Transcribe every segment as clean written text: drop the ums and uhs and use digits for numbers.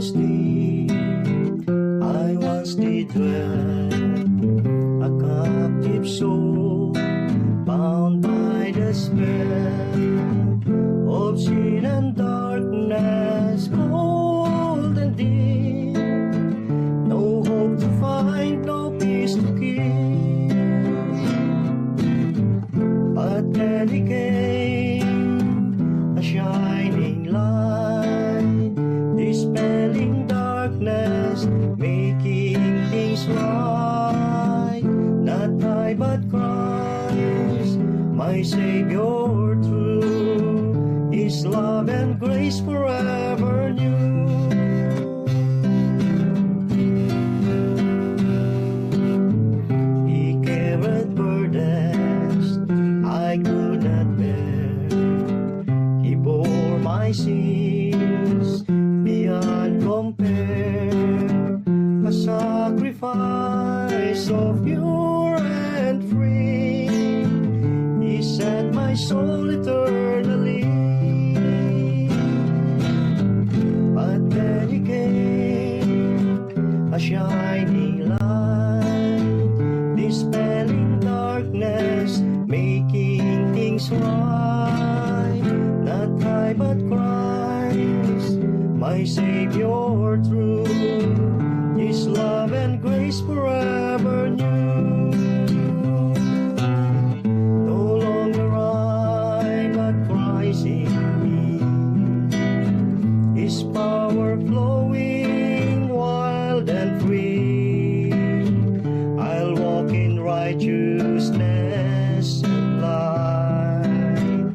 was deep, I once did dwell, a captive soul, bound by the spell of sin and darkness, cold and deep, no hope to find, no peace to keep. But then he came, a shining light, dispelling darkness, making things right. Not I but Christ, my Savior true, His love and grace forever new. He carried burdens I could not bear, He bore my sins beyond compare, a sacrifice so pure and free, He set my soul eternally. But then He came, a shining light, dispelling darkness, making things right. Not I but Christ, my Savior true, His love and grace forever new. No longer I but Christ in me, His power flowing wild and free. I'll walk in righteousness and light,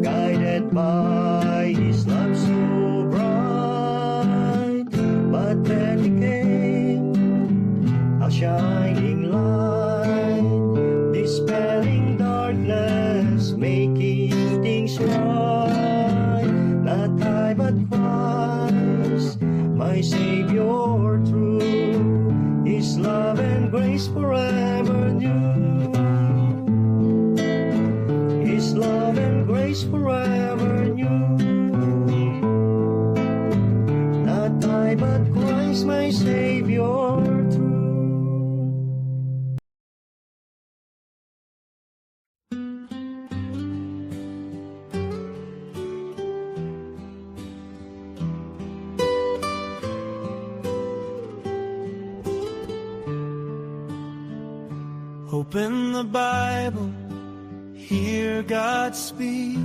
guided by His love so bright. But then He came, a shining light, dispelling darkness, making things right. Not I but Christ, my Savior true, His love and grace forever new. His love and grace forever new. Not I but Christ, my Savior true. Open the Bible, hear God speak.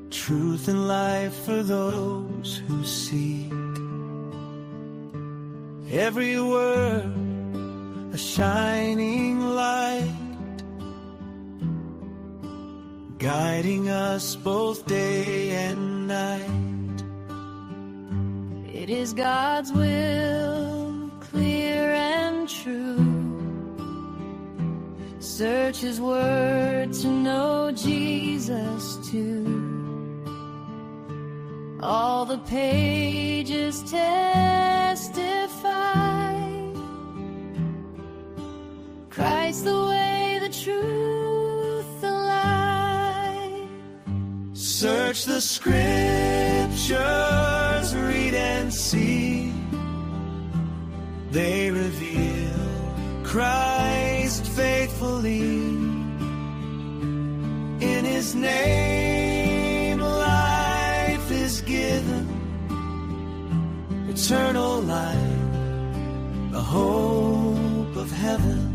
Truth and life for those who seek. Every word a shining light, guiding us both day and night. It is God's will, clear and true. Search His word to know Jesus too. All the pages testify, Christ the way, the truth, the light. Search the scriptures, read and see. They reveal Christ faithfully. In His name life is given, eternal life, the hope of heaven.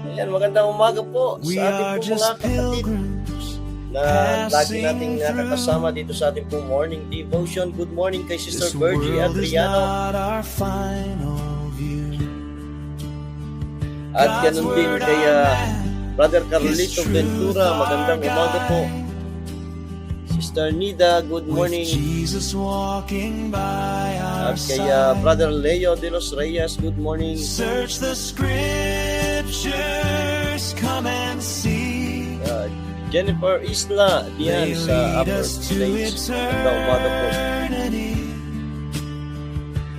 Ayan, magandang umaga po We sa are ating just mga kapatid pilgrims na lagi nating nakakasama dito sa ating pong morning devotion. Good morning kay Sister This Virgie world is Adriano. not our final view. At ganun din kay Brother Carlito Ventura. Magandang umaga po. Sister Nida, good morning. Jesus walking by our At kay side. Brother Leo de los Reyes, good morning. Search the scriptures, come and see. Jennifer Isla diyan They sa lead upper us to stage. Magandang umaga po. eternity.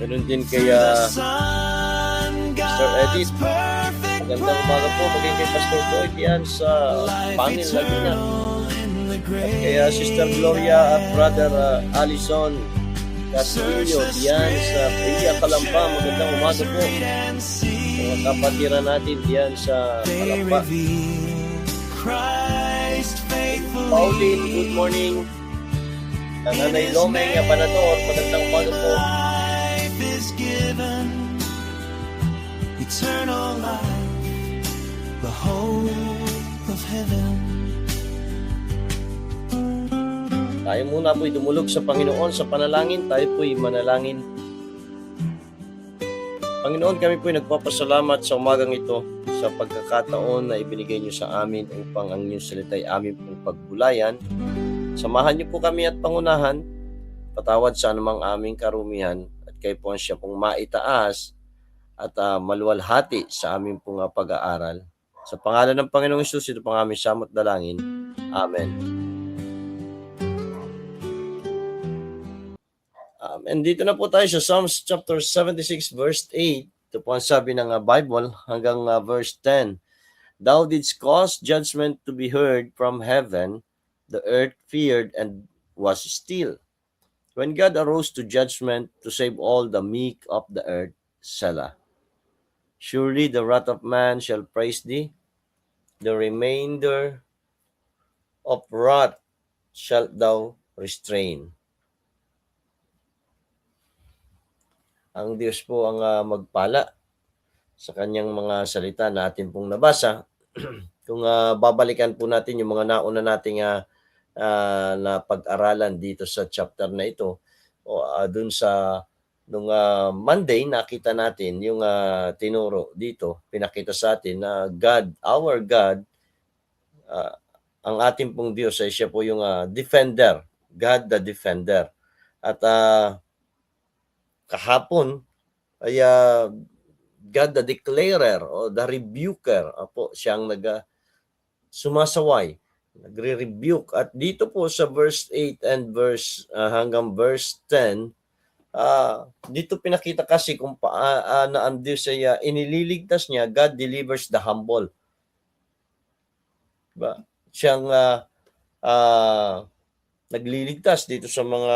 Ganun din kay Sir Edith. Magandang umaga po. Maging kay Pastor Boyd yan sa Panil Laguna. At kay Sister Gloria at Brother Allison Castillo diyan sa Pia Kalamba. Magandang umaga po. Mga kapatiran natin diyan sa Kalamba. Pauline, good morning. Nanay Lomeng, Apanador, magandang umaga po. Eternal life, the hope of heaven. Tayo muna po'y dumulog sa Panginoon sa panalangin. Tayo po'y manalangin. Panginoon, kami po'y nagpapasalamat sa umagang ito sa pagkakataon na ibinigay niyo sa amin upang ang inyong salita ay aming pong pagbulayan. Samahan niyo po kami at pangunahan, patawad sa anumang aming karumihan at kayo po siya pong maitaas at maluwalhati sa aming pong pag-aaral. Sa pangalan ng Panginoong Hesus, ito pang aming samot dalangin. Amen. And dito na po tayo sa Psalms chapter 76 verse 8. Ito po ang sabi ng Bible hanggang verse 10. Thou didst cause judgment to be heard from heaven. The earth feared and was still. When God arose to judgment to save all the meek of the earth, Selah. Surely the wrath of man shall praise thee. The remainder of wrath shalt thou restrain. Ang Diyos po ang magpala sa kanyang mga salita na atin pong nabasa. Kung babalikan po natin yung mga nauna nating na pag-aralan dito sa chapter na ito, o dun sa nung Monday, nakita natin yung tinuro dito, pinakita sa atin na God, our God, ang ating pong Diyos ay siya po yung defender, God the defender. At kahapon ay God the declarer o the rebuker. Apo, siyang sumasaway, nagre-rebuke. At dito po sa verse 8 and hanggang verse 10, dito pinakita kasi kung paano ang Diyos ay inililigtas niya. God delivers the humble. Diba? Siyang nagliligtas dito sa mga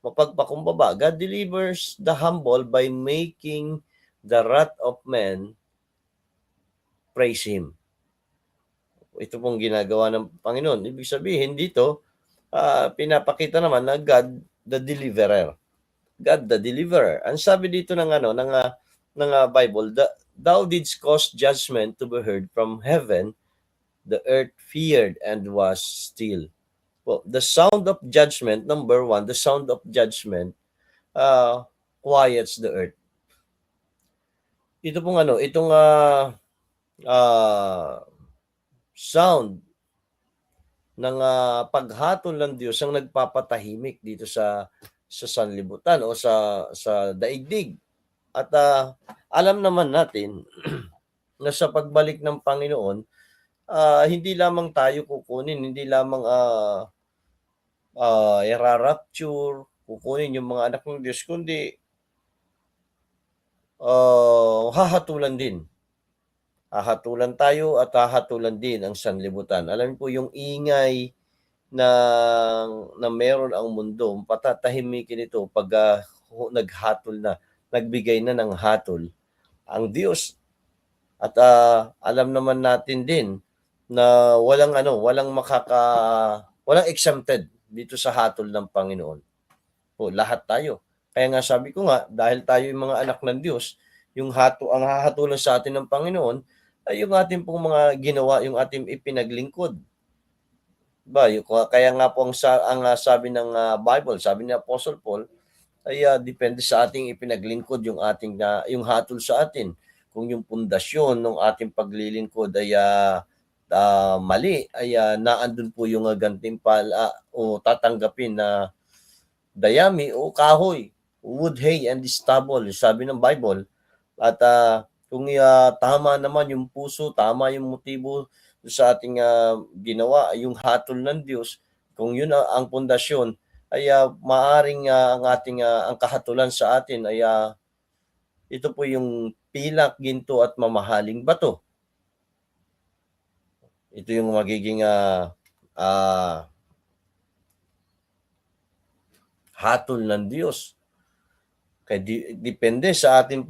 mapagpakumbaba. God delivers the humble by making the wrath of men praise Him. Ito pong ginagawa ng Panginoon. Ibig sabihin dito, pinapakita naman na God the deliverer. God the deliverer. Ang sabi dito ng Bible, thou didst cause judgment to be heard from heaven, the earth feared and was still. Well, the sound of judgment, number one, the sound of judgment quiets the earth. Ito pong itong sound ng paghatol ng Diyos ang nagpapatahimik dito sa sanlibutan o sa daigdig. At alam naman natin na sa pagbalik ng Panginoon, hindi lamang tayo kukunin, hindi lamang i-rapture, kukunin yung mga anak ng Diyos, kundi hahatulan din. Hahatulan tayo at hahatulan din ang sanlibutan. Alam po yung ingay na meron ang mundo, patatahimikin ito pag naghatol na, nagbigay na ng hatol ang Diyos. At alam naman natin din na walang exempted dito sa hatol ng Panginoon. O, lahat tayo. Kaya nga sabi ko nga, dahil tayo yung mga anak ng Diyos, ang hahatulan sa atin ng Panginoon ay yung ating pong mga ginawa, yung ating ipinaglingkod. Kaya nga po ang sabi ng Bible, sabi ni Apostle Paul, ay depende sa ating ipinaglingkod yung hatol sa atin. Kung yung pundasyon ng ating paglilingkod ay mali, ay naandun po yung gantimpala o tatanggapin na dayami o kahoy, wood, hay, and stubble, sabi ng Bible. At kung tama naman yung puso, tama yung motibo sa ating ginawa, yung hatol ng Diyos, kung yun ang pundasyon, ay maaring ang ating ang kahatulan sa atin ay ito po yung pilak, ginto at mamahaling bato. Ito yung magiging hatol ng Diyos. Kaya depende sa ating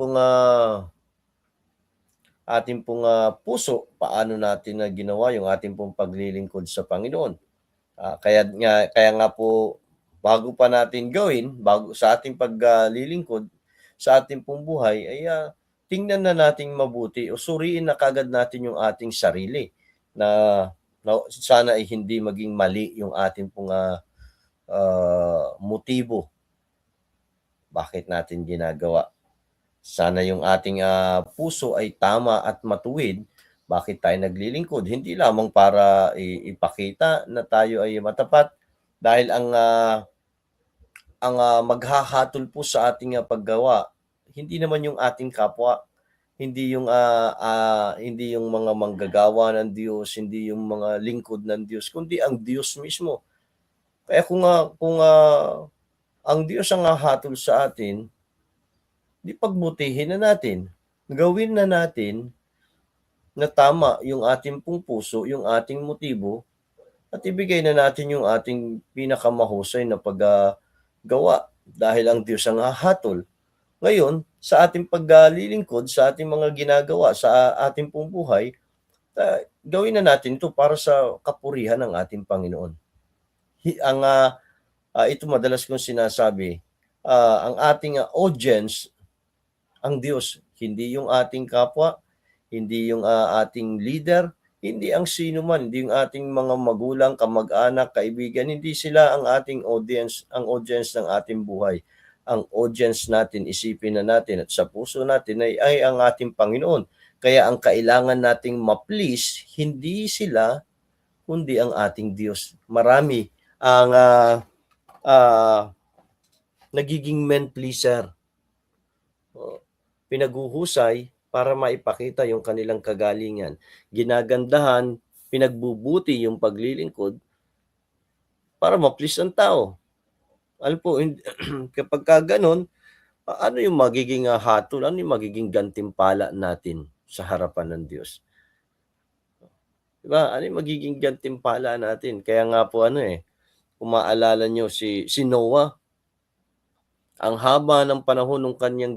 pong puso, paano natin na ginawa yung ating pong paglilingkod sa Panginoon. Kaya nga po, bago pa natin gawin, bago sa ating paglilingkod, sa ating pong buhay, ay tingnan na nating mabuti o suriin na kagad natin yung ating sarili na sana ay hindi maging mali yung ating pong motibo. Bakit natin ginagawa? Sana yung ating puso ay tama at matuwid. Bakit tayo naglilingkod? Hindi lamang para ipakita na tayo ay matapat, dahil ang maghahatol po sa ating paggawa, hindi naman yung ating kapwa, hindi yung mga manggagawa ng Diyos, hindi yung mga lingkod ng Diyos, kundi ang Diyos mismo. Kaya kung ang Diyos ang hahatol sa atin, di pagbutihin na natin. Gawin na natin na tama yung ating pong puso, yung ating motibo, at ibigay na natin yung ating pinakamahusay na paggawa dahil ang Diyos ang hahatol. Ngayon, sa ating paglilingkod, sa ating mga ginagawa, sa ating pong buhay, gawin na natin ito para sa kapurihan ng ating Panginoon. Ito madalas kong sinasabi, ang ating audience, ang Diyos, hindi yung ating kapwa, hindi yung ating leader, hindi ang sino man, hindi yung ating mga magulang, kamag-anak, kaibigan, hindi sila ang ating audience, ang audience ng ating buhay. Ang audience natin, isipin na natin at sa puso natin ay ang ating Panginoon. Kaya ang kailangan nating ma-please, hindi sila, kundi ang ating Diyos. Marami ang nagiging men-pleaser. Pinaguhusay para maipakita yung kanilang kagalingan. Ginagandahan, pinagbubuti yung paglilingkod para ma-please ang tao. Alam po, kapag ganun, ano yung magiging hatol, ano yung magiging gantimpala natin sa harapan ng Diyos? Diba? Ano yung magiging gantimpala natin? Kaya nga po kung maalala nyo si Noah, ang haba ng panahon ng kanyang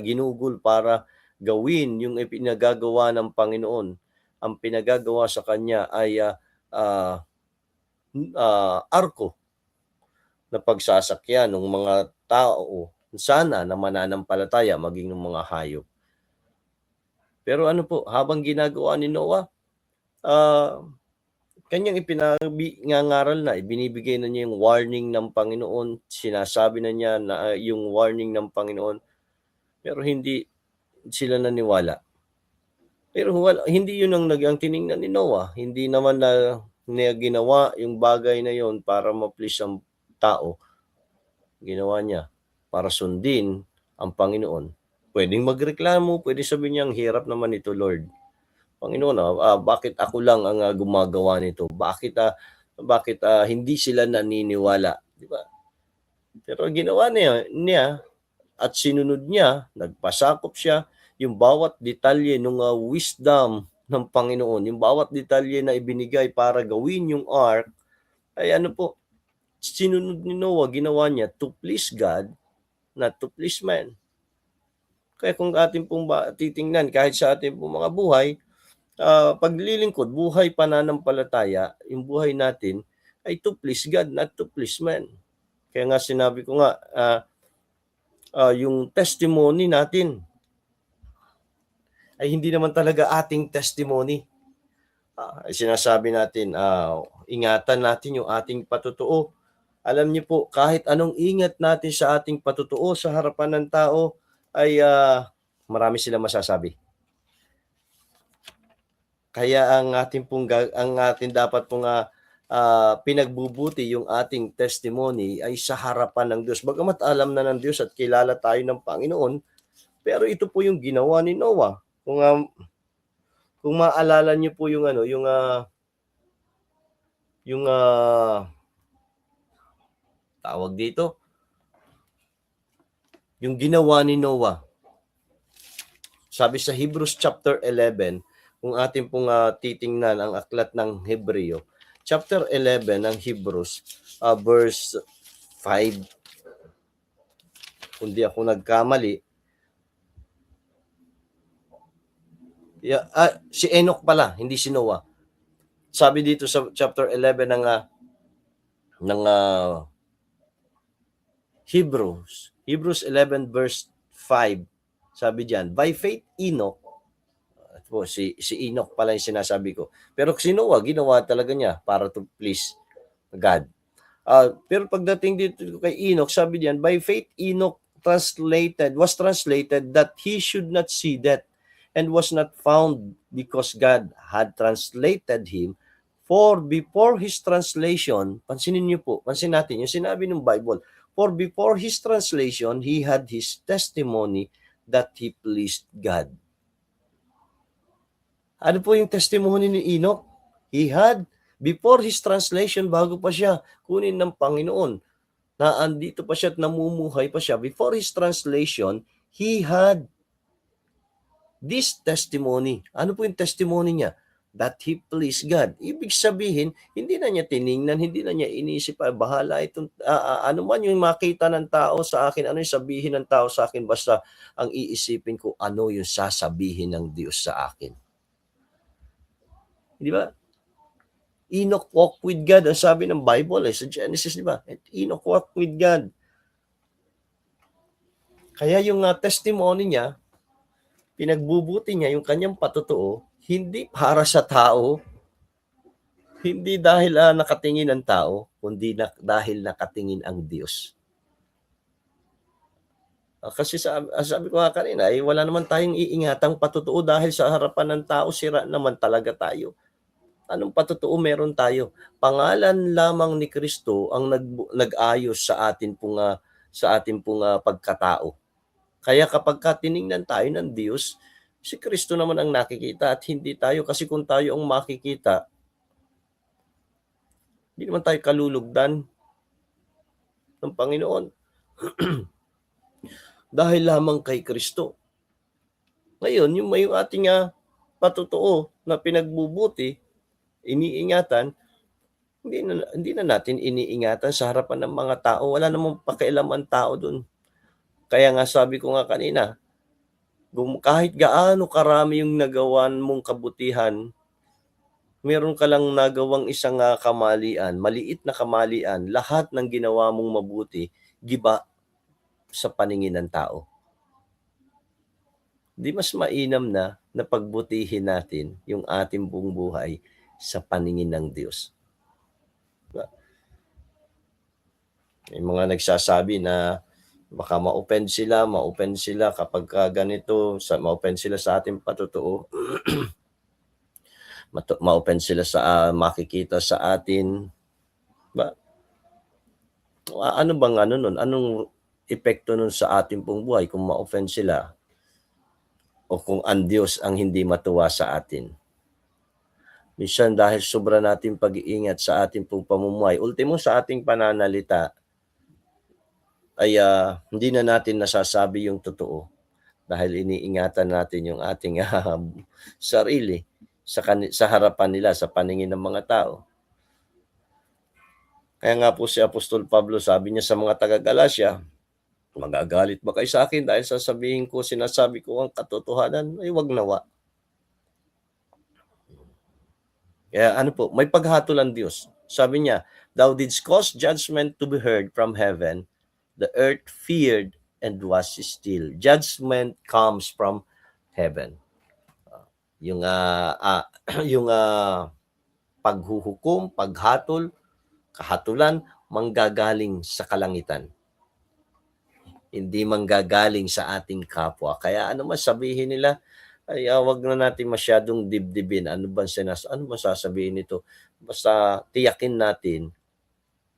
ginugol para gawin yung ipinagagawa ng Panginoon. Ang pinagagawa sa kanya ay arko na pagsasakyan ng mga tao, sana na mananampalataya, maging ng mga hayop. Pero ano po, habang ginagawa ni Noah, kanyang ipinangangaral na, ibinibigay na niya yung warning ng Panginoon, sinasabi na niya na yung warning ng Panginoon, pero hindi sila naniwala. Pero hindi yun ang tiningnan ni Noah. Hindi naman na ginawa yung bagay na yon para ma-please ang tao. Ginawa niya para sundin ang Panginoon. Pwedeng magreklamo, pwede sabihin niya, ang hirap naman ito, Lord. Panginoon, bakit ako lang ang gumagawa nito? Bakit hindi sila naniniwala? Di ba? Pero ginawa niya at sinunod niya, nagpasakop siya, yung bawat detalye ng wisdom ng Panginoon, yung bawat detalye na ibinigay para gawin yung ark, ay sinunod ni Noah, ginawa niya to please God, not to please man. Kaya kung ating pong titingnan, kahit sa ating pong mga buhay, paglilingkod, buhay pananampalataya, yung buhay natin ay to please God, not to please man. Kaya nga sinabi ko nga, yung testimony natin ay hindi naman talaga ating testimony. Sinasabi natin, ingatan natin yung ating patutuo. Alam niyo po, kahit anong ingat natin sa ating patutuo sa harapan ng tao, ay marami silang masasabi. Kaya ang ating dapat pong pinagbubuti yung ating testimony ay sa harapan ng Diyos. Bagamat alam na ng Diyos at kilala tayo ng Panginoon, pero ito po yung ginawa ni Noah. Kung maalala niyo po yung tawag dito, yung ginawa ni Noah. Sabi sa Hebrews chapter 11, kung atin pong titingnan ang aklat ng Hebreo, chapter 11 ng Hebrews, verse 5, kung di ako nagkamali, si Enoch pala, hindi si Noah. Sabi dito sa chapter 11 ng Hebrews 11 verse 5, sabi diyan, by faith Enoch, si Enoch pala yung sinasabi ko. Pero si Noah, ginawa talaga niya para to please God. Pero pagdating dito kay Enoch, sabi diyan, by faith Enoch was translated that he should not see death, and was not found because God had translated him. For before his translation, pansinin niyo po, pansin natin yung sinabi ng Bible, for before his translation, he had his testimony that he pleased God. Ano po yung testimony ni Enoch? He had, before his translation, bago pa siya kunin ng Panginoon, na andito pa siya at namumuhay pa siya, before his translation, he had this testimony. Ano po yung testimony niya? That he pleased God. Ibig sabihin, hindi na niya tiningnan, hindi na niya inisip, bahala itong, ano man yung makita ng tao sa akin, ano yung sabihin ng tao sa akin, basta ang iisipin ko, ano yung sasabihin ng Diyos sa akin. Di ba? Enoch walked with God. Ang sabi ng Bible sa Genesis, di ba? Enoch walked with God. Kaya yung testimony niya, pinagbubuti niya yung kanyang patutuo, hindi para sa tao, hindi dahil nakatingin ang tao, kundi dahil nakatingin ang Diyos. Kasi sabi ko nga kanina, wala naman tayong iingatang patutuo dahil sa harapan ng tao, sira naman talaga tayo. Anong patutuo meron tayo? Pangalan lamang ni Kristo ang nag-ayos sa atin pong pagkatao. Kaya kapag tiningnan tayo ng Diyos, si Kristo naman ang nakikita at hindi tayo. Kasi kung tayo ang makikita, hindi naman tayo kalulugdan ng Panginoon. Dahil lamang kay Kristo. Ngayon, yung ating patutuo na pinagbubuti, iniingatan, hindi na natin iniingatan sa harapan ng mga tao. Wala namang pakialam ang tao dun. Kaya nga sabi ko nga kanina, kahit gaano karami yung nagawan mong kabutihan, meron ka lang nagawang isang kamalian, maliit na kamalian, lahat ng ginawa mong mabuti, giba sa paningin ng tao. Di mas mainam na pagbutihin natin yung ating buong buhay sa paningin ng Diyos. May mga nagsasabi na baka ma-offend sila kapag ganito, ma-offend sila sa ating patutuo. Ma-offend sila sa makikita sa atin. Ano bang nun? Anong epekto nun sa ating pong buhay kung ma-offend sila o kung ang Diyos ang hindi matuwa sa atin? Minsan dahil sobra nating pag-iingat sa ating pong pamumuhay, ultimo sa ating pananalita, ay hindi na natin nasasabi yung totoo dahil iniingatan natin yung ating sarili sa harapan nila, sa paningin ng mga tao. Kaya nga po si Apostol Pablo, sabi niya sa mga taga-Galacia, magagalit ba kayo sa akin dahil sasabihin ko, sinasabi ko ang katotohanan? Ay wag nawa. Kaya may paghatol ang Diyos. Sabi niya, thou didst cause judgment to be heard from heaven. The earth feared and was still. Judgment comes from heaven. Yung paghuhukom, paghatol, kahatulan, manggagaling sa kalangitan. Hindi manggagaling sa ating kapwa. Kaya ano man sabihin nila, ay wag na natin masyadong dibdibin. Ano ba sasabihin nito? Basta tiyakin natin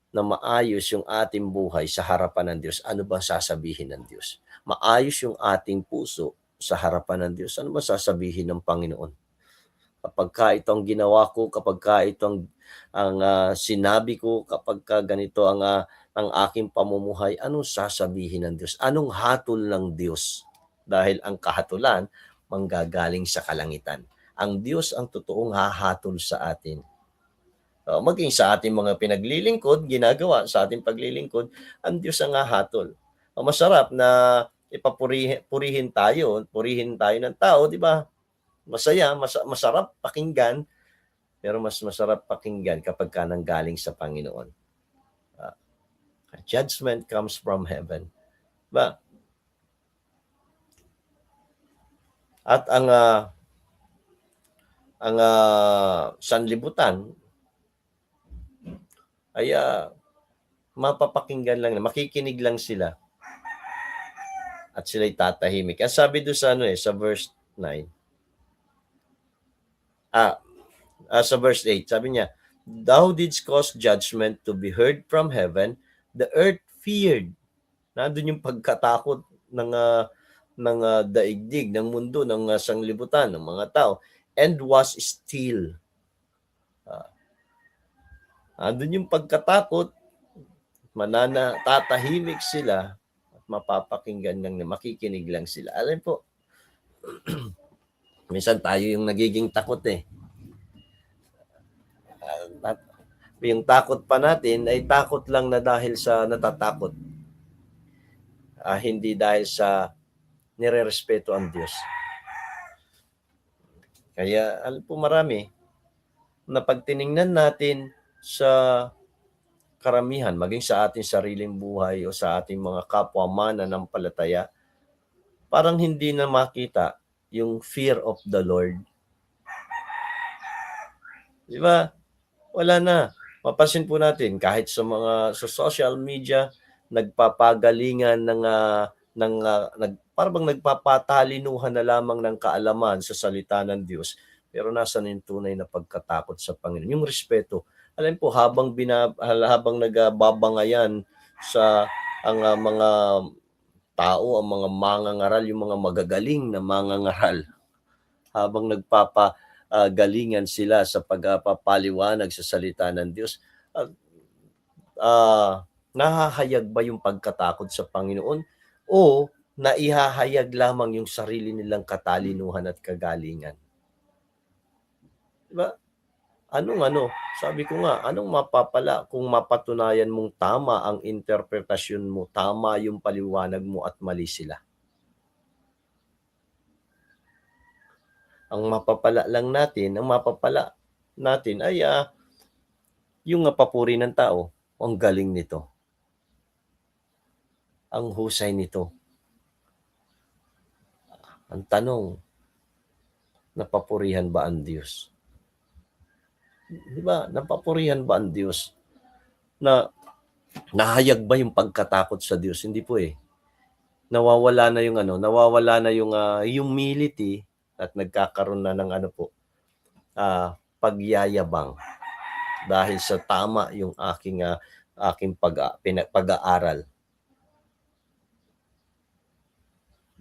na maayos yung ating buhay sa harapan ng Diyos. Ano ba sasabihin ng Diyos? Maayos yung ating puso sa harapan ng Diyos. Ano ba sasabihin ng Panginoon? kapagka ito ang ginawa ko, kapagka ito ang sinabi ko, kapagka ganito ang aking pamumuhay, anong sasabihin ng Diyos? Anong hatol ng Diyos? Dahil ang kahatulan manggagaling sa kalangitan. Ang Diyos ang totoong hahatol sa atin. Maging sa ating mga pinaglilingkod, ginagawa sa ating paglilingkod, ang Diyos ang hahatol. Masarap na purihin tayo ng tao, di ba? Masaya, masarap pakinggan, pero mas masarap pakinggan kapag ka nanggaling sa Panginoon. Judgment comes from heaven. Ba? At ang sanlibutan ay mapapakinggan lang, makikinig lang sila. At sila'y tatahimik. Ang sabi doon sa verse 9. Sa verse 8, sabi niya, Thou didst cause judgment to be heard from heaven, the earth feared. Nandun yung pagkatakot ng daigdig, ng mundo, ng sanglibutan, ng mga tao, and was still. Nandun yung pagkatakot, tatahimik sila, at mapapakinggan lang, makikinig lang sila. Alam po, minsan tayo yung nagiging takot yung takot pa natin ay takot lang na dahil sa natatakot. Hindi dahil sa nirerespeto ang Diyos. Kaya alam po marami na pag tiningnan natin sa karamihan, maging sa ating sariling buhay o sa ating mga kapwa mananampalataya, parang hindi na makita yung fear of the Lord. Di ba? Wala na. Mapapansin po natin kahit sa social media, nagpapagalingan parang nagpapatalinuhan na lamang ng kaalaman sa salita ng Diyos, pero nasa yung tunay na pagkatakot sa Panginoon, yung respeto. Alam po, habang nagbabangayan sa ang mga tao, ang mga mangangaral, yung mga magagaling na mangangaral, habang nagpapagalingan sila sa pagpapaliwanag sa salita ng Diyos, nahahayag ba yung pagkatakot sa Panginoon o naihahayag lamang yung sarili nilang katalinuhan at kagalingan? Diba? Sabi ko nga, anong mapapala kung mapatunayan mong tama ang interpretasyon mo, tama yung paliwanag mo at mali sila? Ang mapapala natin ay yung papuri ng tao. Ang galing nito. Ang husay nito. Ang tanong, napapurihan ba ang Diyos? Di ba? Napapurihan ba ang Diyos? Nahayag ba yung pagkatakot sa Diyos? Hindi po Nawawala na yung humility at nagkakaroon na ng pagyayabang dahil sa tama yung aking pag-aaral.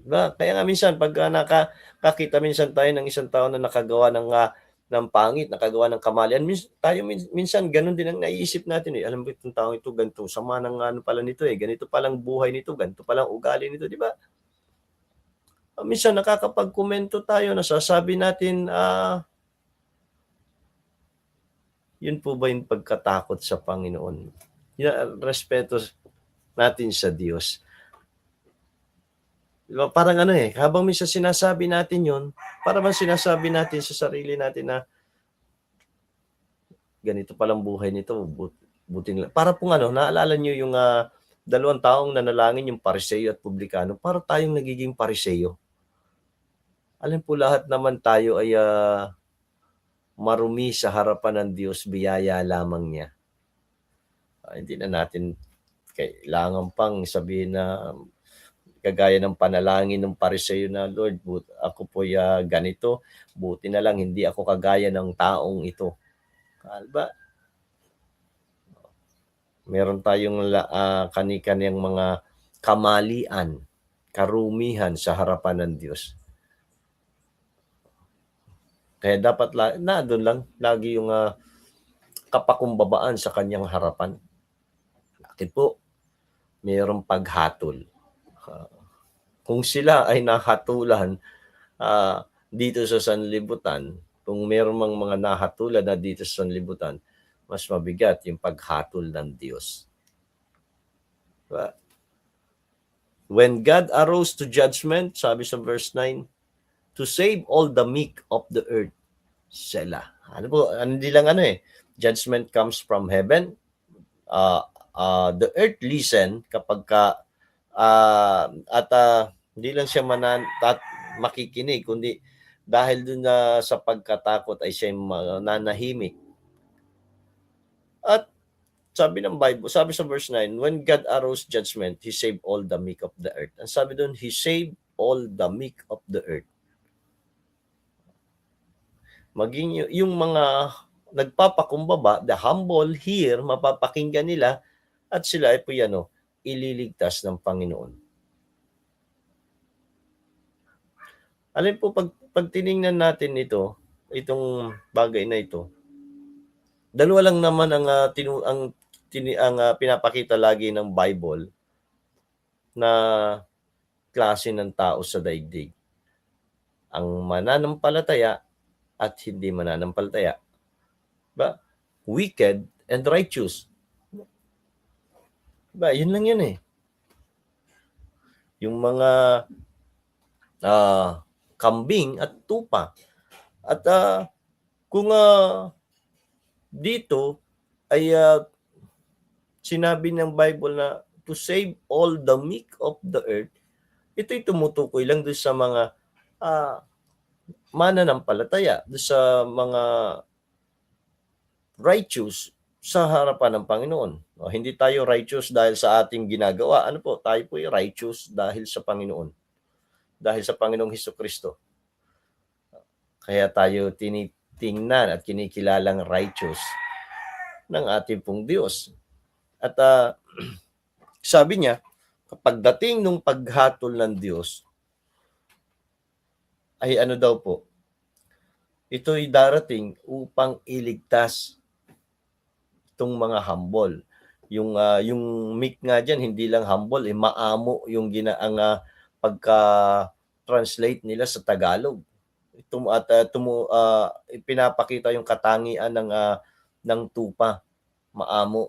Diba? Kaya nga minsan pag nakakita minsan tayo ng isang tao na nakagawa ng pangit, nakagawa ng kamalian, minsan ganun din ang naiisip natin Alam mo itong tao ito, ganito, sama ng pala nito ganito palang buhay nito, ganito palang ugali nito, di ba? Minsan nakakapag-komento tayo, nasasabi natin, yun po ba yung pagkatakot sa Panginoon? Respeto natin sa Diyos. Diba? Parang habang minsan sinasabi natin yun, parang sinasabi natin sa sarili natin na ganito palang buhay nito, buti nila. Para pong naalala nyo yung dalawang taong nanalangin, yung Pariseo at Publikano, para tayong nagiging Pariseo. Alam po, lahat naman tayo ay marumi sa harapan ng Diyos, biyaya lamang niya. Hindi na natin kailangan pang sabihin na kagaya ng panalangin ng Pariseo na, Lord, ako po ganito, buti na lang hindi ako kagaya ng taong ito. Diba? Meron tayong kani-kaniyang mga kamalian, karumihan sa harapan ng Diyos. Kaya dapat doon lang lagi yung kapakumbabaan sa kanyang harapan. Bakit po? Mayroong paghatol. Ah, kung sila ay nahatulan dito sa sanlibutan, kung mayroong mga nahatulan na dito sa sanlibutan, mas mabigat yung paghatol ng Diyos. Diba? When God arose to judgment, sabi sa verse 9, to save all the meek of the earth. Selah. Ano po, hindi lang judgment comes from heaven. The earth listen kapag hindi lang siya makikinig, kundi dahil dun sa pagkatakot ay siya nanahimik. At sabi ng Bible, sabi sa verse 9, when God arose judgment, He saved all the meek of the earth. Ang sabi doon, He saved all the meek of the earth. Maging yung mga nagpapakumbaba, the humble here, mapapakinggan nila at sila ay po ililigtas ng Panginoon. Alin po, pag tiningnan natin itong bagay na ito, dalawa lang naman ang pinapakita lagi ng Bible na klase ng tao sa daigdig. Ang mananampalataya at hindi mananampalataya. Ba? Wicked and righteous. Ba, yun lang yan Yung mga kambing at tupa. At kung dito ay sinabi ng Bible na to save all the meek of the earth, ito'y tumutukoy lang doon sa mga mananampalataya, doon sa mga righteous sa harapan ng Panginoon. Hindi tayo righteous dahil sa ating ginagawa. Ano po? Tayo po ay righteous dahil sa Panginoon. Dahil sa Panginoong Hesukristo. Kaya tayo tinitingnan at kinikilalang righteous ng ating pong Diyos. At sabi niya, kapag dating nung paghatol ng Diyos, ay ano daw po, ito'y darating upang iligtas itong mga humble. Yung meek nga dyan, hindi lang humble, maamo yung pagka-translate nila sa Tagalog. Pinapakita yung katangian ng tupa, maamo.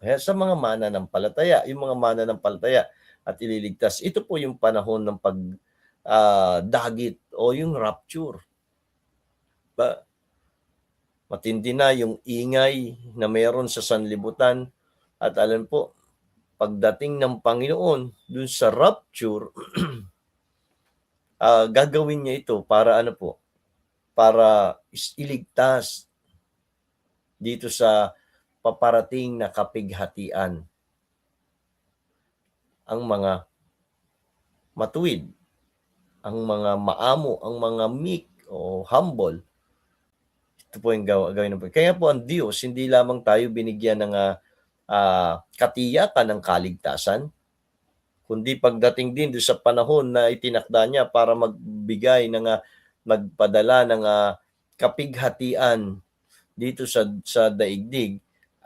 Kaya sa mga mananampalataya, yung mga mananampalataya at ililigtas, ito po yung panahon ng dagit o yung rapture. Matindi na yung ingay na meron sa sanlibutan at alam po, pagdating ng Panginoon dun sa rapture, gagawin niya ito para para iligtas dito sa paparating na kapighatian ang mga matuwid, ang mga maamo, ang mga meek o humble. Ito po yung gawin ng Panginoon. Kaya po ang Diyos, hindi lamang tayo binigyan ng katiyakan ng kaligtasan, kundi pagdating din doon sa panahon na itinakda niya para magpadala ng kapighatian dito sa daigdig,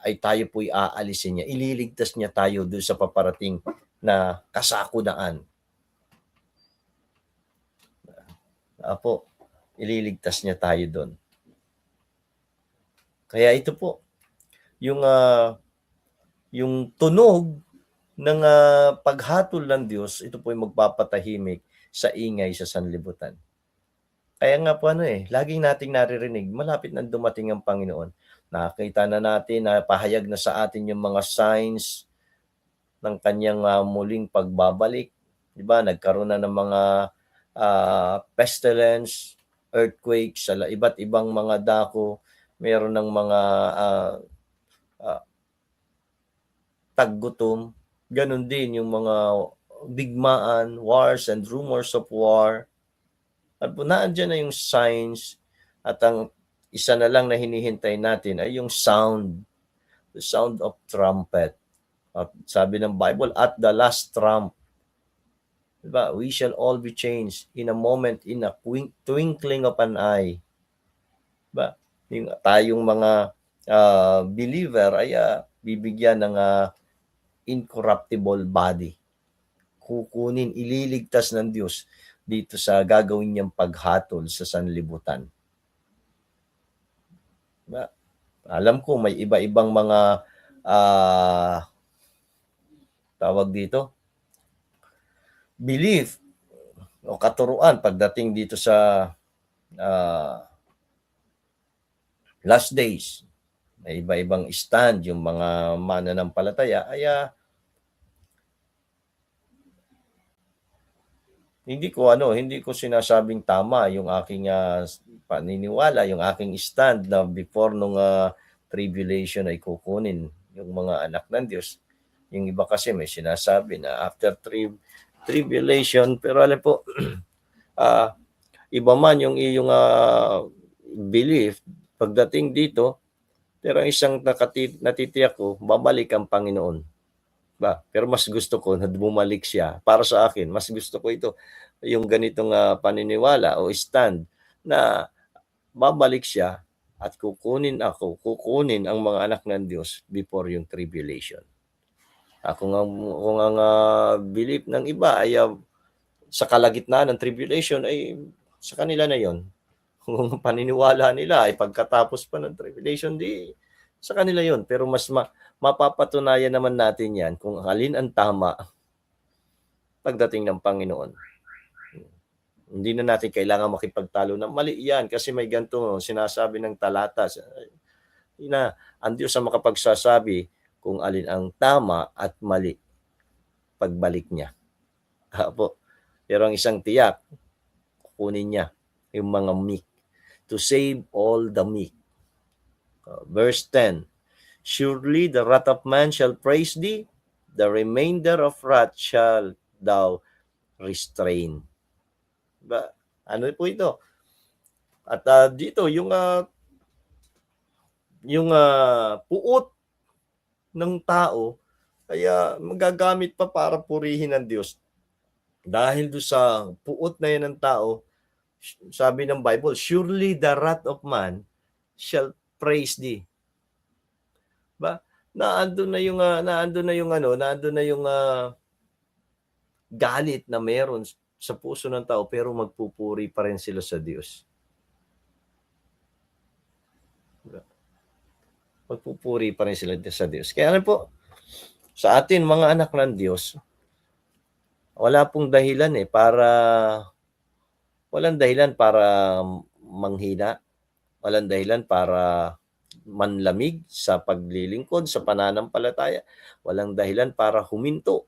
ay tayo po'y aalisin niya. Ililigtas niya tayo doon sa paparating na kasakunaan. Ililigtas niya tayo doon. Kaya ito po, yung tunog ng paghatol ng Diyos, ito po yung magpapatahimik sa ingay sa sanlibutan. Kaya nga po laging nating naririnig, malapit na dumating ang Panginoon. Nakakita na natin, pahayag na sa atin yung mga signs ng kanyang muling pagbabalik. Diba? Nagkaroon na ng mga pestilence, earthquakes, sa iba't ibang mga dako. Meron ng mga taggutom. Ganon din yung mga bigmaan, wars and rumors of war. At naandyan na yung signs at ang isa na lang na hinihintay natin ay yung sound, the sound of trumpet. At sabi ng Bible, at the last trump. Diba? We shall all be changed in a moment, in a twinkling of an eye. Diba? Yung tayong mga believer ay bibigyan ng incorruptible body. Kukunin, ililigtas ng Diyos dito sa gagawin niyang paghatol sa sanlibutan. Diba? Alam ko may iba-ibang mga tawag dito, belief o katuruan pagdating dito sa last days. May iba-ibang stand yung mga mananampalataya ay hindi ko sinasabing tama yung aking paniniwala, yung aking stand na before nung tribulation ay kukunin yung mga anak ng Diyos. Yung iba kasi may sinasabi na after tribulation, pero alam po, iba man yung iyong belief pagdating dito, pero isang natitiyak ko, babalik ang Panginoon. Ba? Pero mas gusto ko na bumalik siya. Para sa akin, mas gusto ko ito, yung ganitong paniniwala o stand na babalik siya at kukunin ang mga anak ng Diyos before yung tribulation. Kung ang belief ng iba ay sa kalagitnaan ng tribulation, ay sa kanila na yon. Kung paniniwala nila ay pagkatapos pa ng tribulation, di sa kanila yon. Pero mas mapapatunayan naman natin yan kung alin ang tama pagdating ng Panginoon. Hindi na natin kailangan makipagtalo ng mali yan kasi may ganito sinasabi ng talata na ang Diyos ang makapagsasabi kung alin ang tama at mali pagbalik niya. Pero ang isang tiyak, kukunin niya yung mga meek to save all the meek. Verse 10, surely the wrath of man shall praise thee, the remainder of wrath shall thou restrain. Ano po ito? At dito, yung puot ng tao ay magagamit pa para purihin ng Diyos. Dahil do sa puot na yan ng tao, sabi ng Bible, surely the wrath of man shall praise thee. Naandun na yung galit na meron sa puso ng tao pero magpupuri pa rin sila sa Diyos. Magpupuri pa rin sila sa Diyos. Kaya po, sa atin mga anak ng Diyos, walang dahilan para manghina, walang dahilan para manlamig sa paglilingkod, sa pananampalataya, walang dahilan para huminto.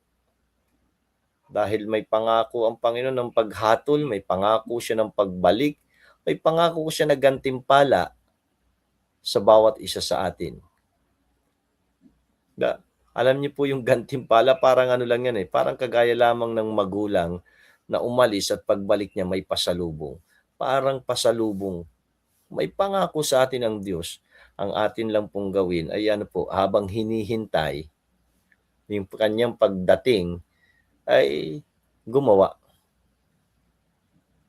Dahil may pangako ang Panginoon ng paghatol, may pangako siya ng pagbalik, may pangako siya na gantimpala sa bawat isa sa atin. Alam niyo po yung gantimpala, parang lang yan parang kagaya lamang ng magulang na umalis at pagbalik niya may pasalubong. Parang pasalubong. May pangako sa atin ang Diyos. Ang atin lang pong gawin ay habang hinihintay yung kanyang pagdating ay gumawa.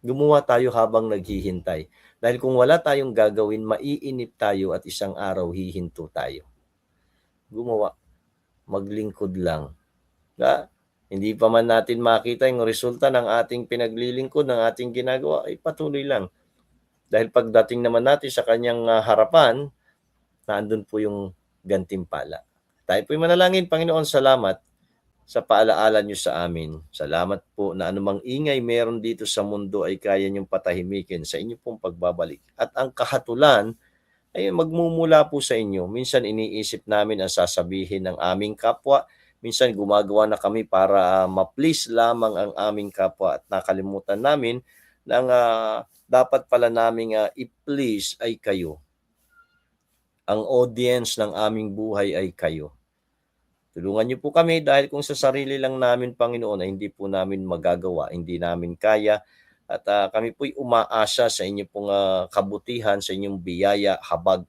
Gumawa tayo habang naghihintay. Dahil kung wala tayong gagawin, maiinip tayo at isang araw hihinto tayo. Gumawa. Maglingkod lang. Hindi pa man natin makita yung resulta ng ating pinaglilingkod, ng ating ginagawa, ay patuloy lang. Dahil pagdating naman natin sa kanyang harapan, naandun po yung gantimpala. Tayo po'y manalangin. Panginoon, salamat sa paalaala niyo sa amin. Salamat po na anumang ingay meron dito sa mundo ay kaya niyong patahimikin sa inyo pong pagbabalik. At ang kahatulan ay magmumula po sa inyo. Minsan iniisip namin ang sasabihin ng aming kapwa. Minsan gumagawa na kami para ma-please lamang ang aming kapwa at nakalimutan namin na dapat pala naming i-please ay kayo. Ang audience ng aming buhay ay kayo. Tulungan niyo po kami dahil kung sa sarili lang namin, Panginoon, ay hindi po namin magagawa, hindi namin kaya. At kami po'y umaasa sa inyo pong kabutihan, sa inyong biyaya, habag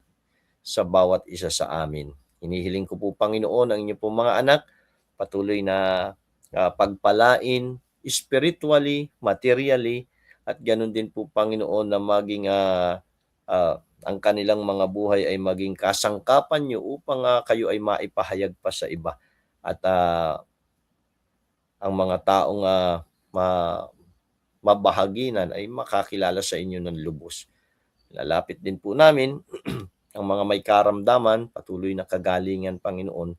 sa bawat isa sa amin. Hinihiling ko po, Panginoon, ang inyong pong mga anak, patuloy na pagpalain, spiritually, materially, at ganun din po, Panginoon, na maging ang kanilang mga buhay ay maging kasangkapan niyo upang kayo ay maipahayag pa sa iba. At ang mga taong mabahaginan ay makakilala sa inyo ng lubos. Lalapit din po namin ang mga may karamdaman, patuloy na kagalingan, Panginoon,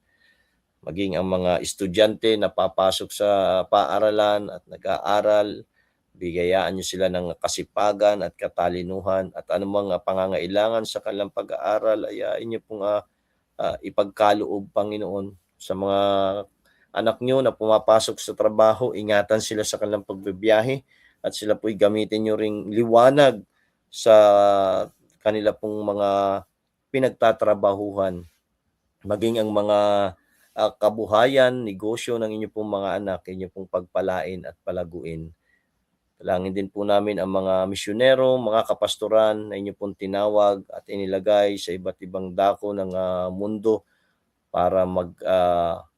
maging ang mga estudyante na papasok sa paaralan at nag-aaral, bigayaan niyo sila ng kasipagan at katalinuhan, at anumang pangangailangan sa kanilang pag-aaral ay inyo pong ipagkaloob, Panginoon. Sa mga anak niyo na pumapasok sa trabaho, ingatan sila sa kanilang pagbibiyahe, at sila po'y gamitin niyo ring liwanag sa kanila pong mga pinagtatrabahuhan, maging ang mga kabuhayan, negosyo ng inyo pong mga anak, inyo pong pagpalain at palaguin. Dalangin din po namin ang mga misyonero, mga kapastoran na inyo pong tinawag at inilagay sa iba't ibang dako ng mundo para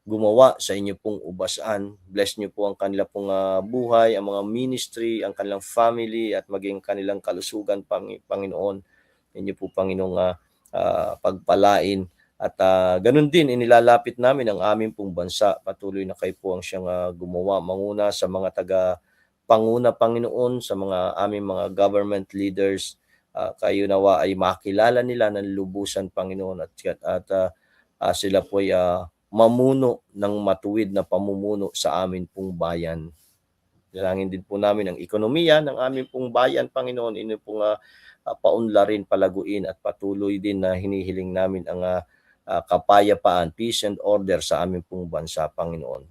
gumawa sa inyo pong ubasan. Bless niyo po ang kanila pong buhay, ang mga ministry, ang kanilang family, at maging kanilang kalusugan, Panginoon. Inyo po, Panginoong, pagpalain. At ganun din, inilalapit namin ang aming pong bansa. Patuloy na kayo po ang siyang gumawa, manguna sa mga taga-panguna, Panginoon, sa mga aming mga government leaders. Kayo nawa ay makilala nila ng lubusan, Panginoon, at sila po ay mamuno ng matuwid na pamumuno sa amin pong bayan. Dalangin din po namin ang ekonomiya ng aming pong bayan, Panginoon. Inyo pong paunlarin, palaguin, at patuloy din na hinihiling namin ang kapayapaan, peace and order sa aming pong bansa, Panginoon.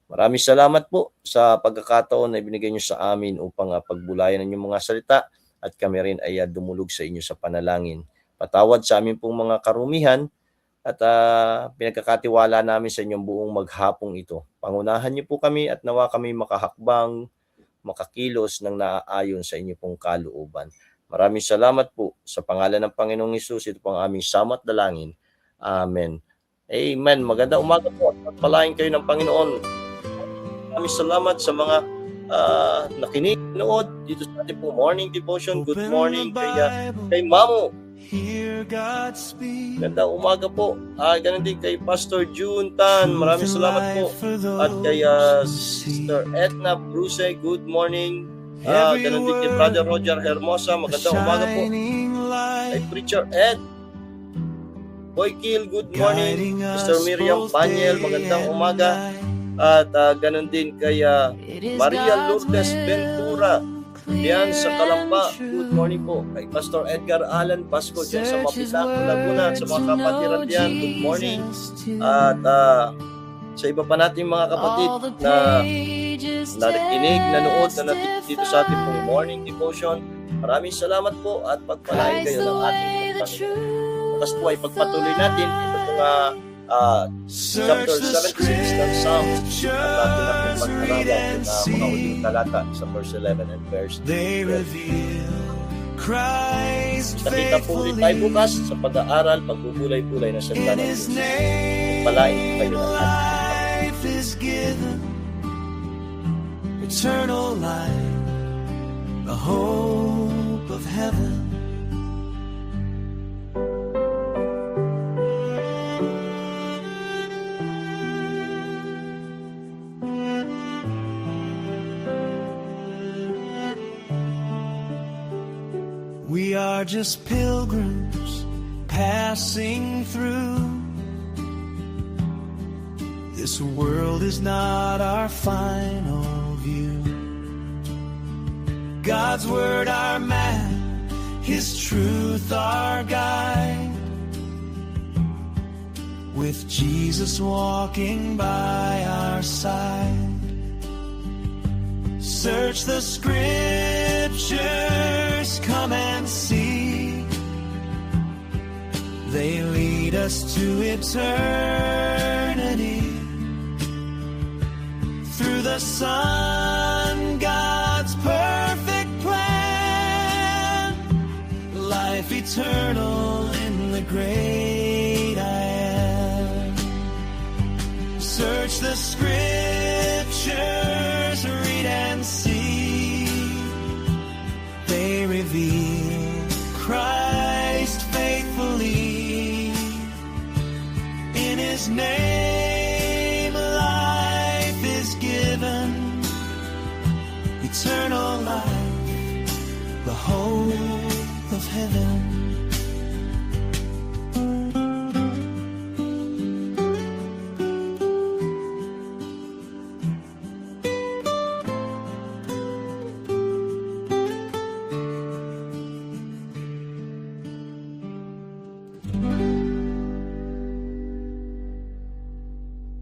Maraming salamat po sa pagkakataon na ibinigay niyo sa amin upang pagbulayan ng inyong mga salita, at kami rin ay dumulog sa inyo sa panalangin. Patawad sa aming pong mga karumihan, at pinagkakatiwala namin sa inyong buong maghapong ito. Pangunahan niyo po kami, at nawa kami makahakbang, makakilos ng naaayon sa inyo pong kalooban. Maraming salamat po sa pangalan ng Panginoong Hesus. Ito po ang aming samat dalangin. Amen. Amen. Magandang umaga po, at palain kayo ng Panginoon. Maraming salamat sa mga nakinig, nood dito sa ating pong morning devotion. Good morning kay Mamo. Magandang umaga po. Ganun din kay Pastor June Tan. Maraming salamat po. At kay Sister Edna Bruce. Good morning. Ganun din kay Brother Roger Hermosa. Magandang umaga po. Kay Preacher Ed Boy Kill, good morning. Mr. Miriam Panyel, magandang umaga. At ganun din kay Maria Lourdes Ventura diyan sa Kalamba, good morning po. Kay Pastor Edgar Alan Pasco diyan sa Mapitaco, Laguna, at sa mga kapatiran diyan, good morning. At sa iba pa nating mga kapatid na nakikinig, nanood, na nakikinig dito sa ating pong morning devotion, maraming salamat po, at pagpalain kayo ng ating Panginoon. Tapos po ay pagpatuloy natin ito mga chapter 76 ng Psalms, at atin na pong pagkaralan na mga uling talata sa verse 11 and verse 12. Nakita po ulit tayo bukas sa pag-aaral, pagbubulay-bulay na salita ng Diyos. Palain kayo ng ating eternal life, the hope of heaven. We are just pilgrims passing through. This world is not our final view. God's word our map, His truth our guide. With Jesus walking by our side. Search the scriptures, come and see. They lead us to eternity. Through the Son, God's perfect plan. Life eternal in the great I am. Search the scriptures, read and His name life is given, eternal life, the hope of heaven.